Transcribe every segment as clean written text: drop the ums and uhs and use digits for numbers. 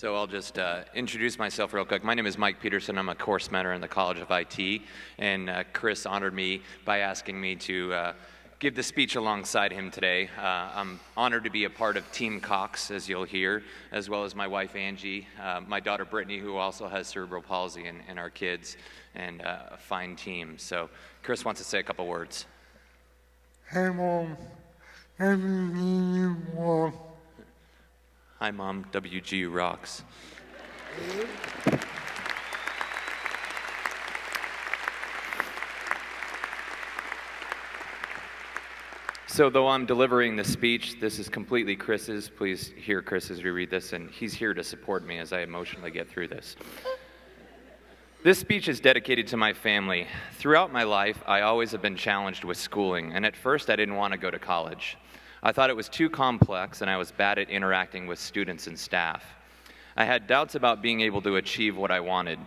So I'll just introduce myself real quick. My name is Mike Peterson. I'm a course mentor in the College of IT, and Chris honored me by asking me to give the speech alongside him today. I'm honored to be a part of Team Cox, as you'll hear, as well as my wife Angie, my daughter Brittany, who also has cerebral palsy, and our kids, and a fine team. So Chris wants to say a couple words. Hey, Mom. Everything you. Hi, Mom. WGU rocks. So though I'm delivering the speech, this is completely Chris's. Please hear Chris as we read this, and he's here to support me as I emotionally get through this. This speech is dedicated to my family. Throughout my life, I always have been challenged with schooling, and at first I didn't want to go to college. I thought it was too complex, and I was bad at interacting with students and staff. I had doubts about being able to achieve what I wanted,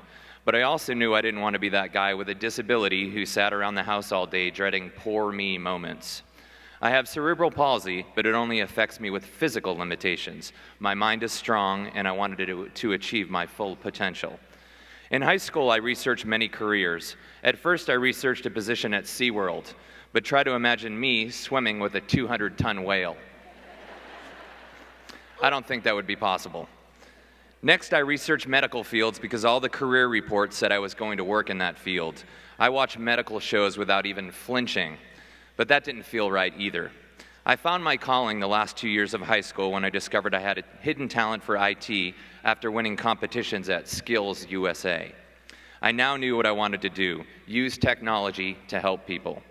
but I also knew I didn't want to be that guy with a disability who sat around the house all day dreading poor me moments. I have cerebral palsy, but it only affects me with physical limitations. My mind is strong, and I wanted to achieve my full potential. In high school, I researched many careers. At first, I researched a position at SeaWorld, but try to imagine me swimming with a 200-ton whale. I don't think that would be possible. Next, I researched medical fields because all the career reports said I was going to work in that field. I watched medical shows without even flinching, but that didn't feel right either. I found my calling the last 2 years of high school when I discovered I had a hidden talent for IT after winning competitions at Skills USA. I now knew what I wanted to do, use technology to help people.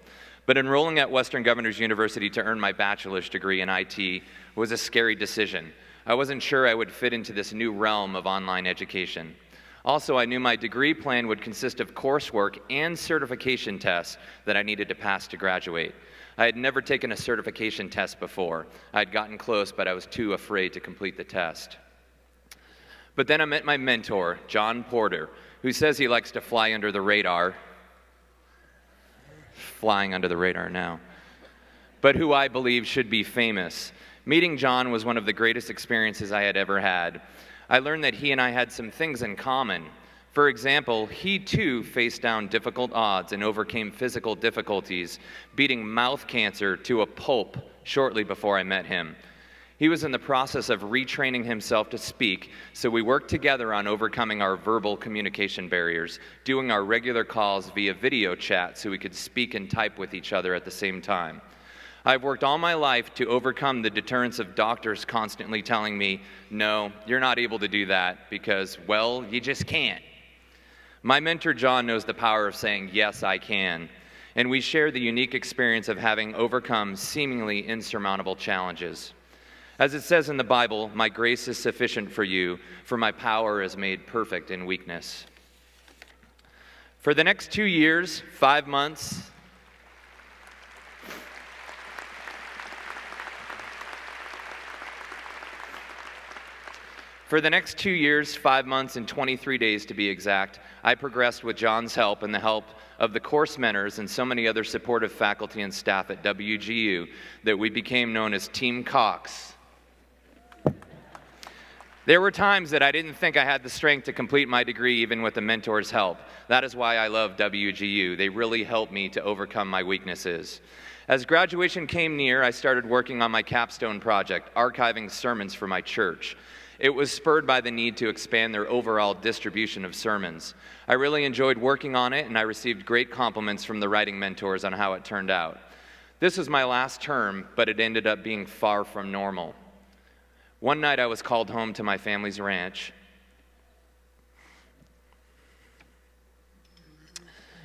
But enrolling at Western Governors University to earn my bachelor's degree in IT was a scary decision. I wasn't sure I would fit into this new realm of online education. Also, I knew my degree plan would consist of coursework and certification tests that I needed to pass to graduate. I had never taken a certification test before. I had gotten close, but I was too afraid to complete the test. But then I met my mentor, John Porter, who says he likes to fly under the radar. Flying under the radar now, but who I believe should be famous. Meeting John was one of the greatest experiences I had ever had. I learned that he and I had some things in common. For example, he too faced down difficult odds and overcame physical difficulties, beating mouth cancer to a pulp shortly before I met him. He was in the process of retraining himself to speak, so we worked together on overcoming our verbal communication barriers, doing our regular calls via video chat so we could speak and type with each other at the same time. I've worked all my life to overcome the deterrence of doctors constantly telling me, no, you're not able to do that because, well, you just can't. My mentor, John, knows the power of saying, yes, I can. And we share the unique experience of having overcome seemingly insurmountable challenges. As it says in the Bible, my grace is sufficient for you, for my power is made perfect in weakness. For the next 2 years, 5 months, For the next 2 years, 5 months, and 23 days to be exact, I progressed with John's help and the help of the course mentors and so many other supportive faculty and staff at WGU that we became known as Team Cox. There were times that I didn't think I had the strength to complete my degree even with a mentor's help. That is why I love WGU. They really helped me to overcome my weaknesses. As graduation came near, I started working on my capstone project, archiving sermons for my church. It was spurred by the need to expand their overall distribution of sermons. I really enjoyed working on it, and I received great compliments from the writing mentors on how it turned out. This was my last term, but it ended up being far from normal. One night I was called home to my family's ranch,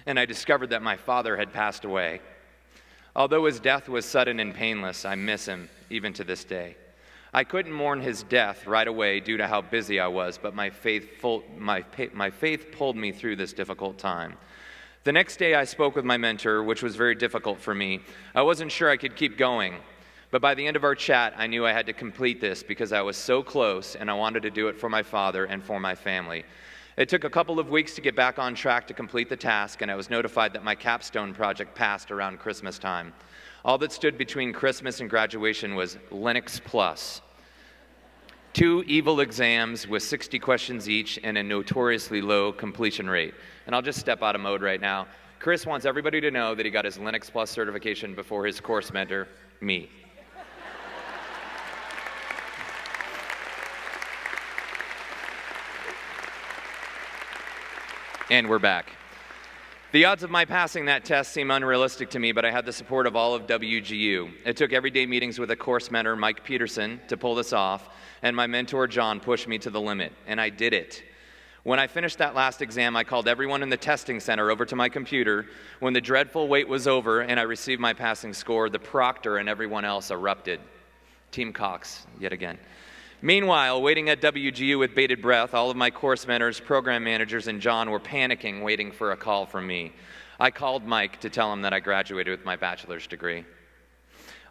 and I discovered that my father had passed away. Although his death was sudden and painless, I miss him even to this day. I couldn't mourn his death right away due to how busy I was, but my faith pulled me through this difficult time. The next day I spoke with my mentor, which was very difficult for me. I wasn't sure I could keep going. But by the end of our chat, I knew I had to complete this because I was so close and I wanted to do it for my father and for my family. It took a couple of weeks to get back on track to complete the task, and I was notified that my capstone project passed around Christmas time. All that stood between Christmas and graduation was Linux Plus. 2 evil exams with 60 questions each and a notoriously low completion rate. And I'll just step out of mode right now. Chris wants everybody to know that he got his Linux Plus certification before his course mentor, me. And we're back. The odds of my passing that test seem unrealistic to me, but I had the support of all of WGU. It took everyday meetings with a course mentor, Mike Peterson, to pull this off, and my mentor, John, pushed me to the limit, and I did it. When I finished that last exam, I called everyone in the testing center over to my computer. When the dreadful wait was over and I received my passing score, the proctor and everyone else erupted. Team Cox, yet again. Meanwhile, waiting at WGU with bated breath, all of my course mentors, program managers, and John were panicking, waiting for a call from me. I called Mike to tell him that I graduated with my bachelor's degree.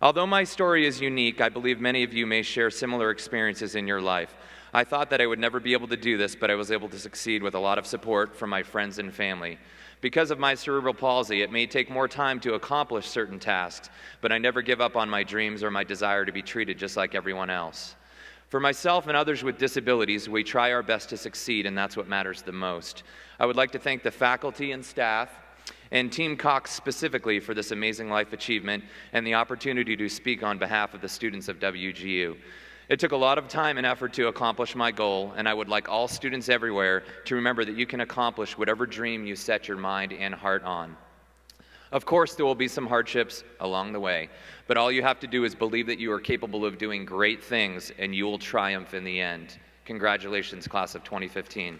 Although my story is unique, I believe many of you may share similar experiences in your life. I thought that I would never be able to do this, but I was able to succeed with a lot of support from my friends and family. Because of my cerebral palsy, it may take more time to accomplish certain tasks, but I never give up on my dreams or my desire to be treated just like everyone else. For myself and others with disabilities, we try our best to succeed, and that's what matters the most. I would like to thank the faculty and staff, and Team Cox specifically for this amazing life achievement and the opportunity to speak on behalf of the students of WGU. It took a lot of time and effort to accomplish my goal, and I would like all students everywhere to remember that you can accomplish whatever dream you set your mind and heart on. Of course, there will be some hardships along the way, but all you have to do is believe that you are capable of doing great things, and you will triumph in the end. Congratulations, class of 2015.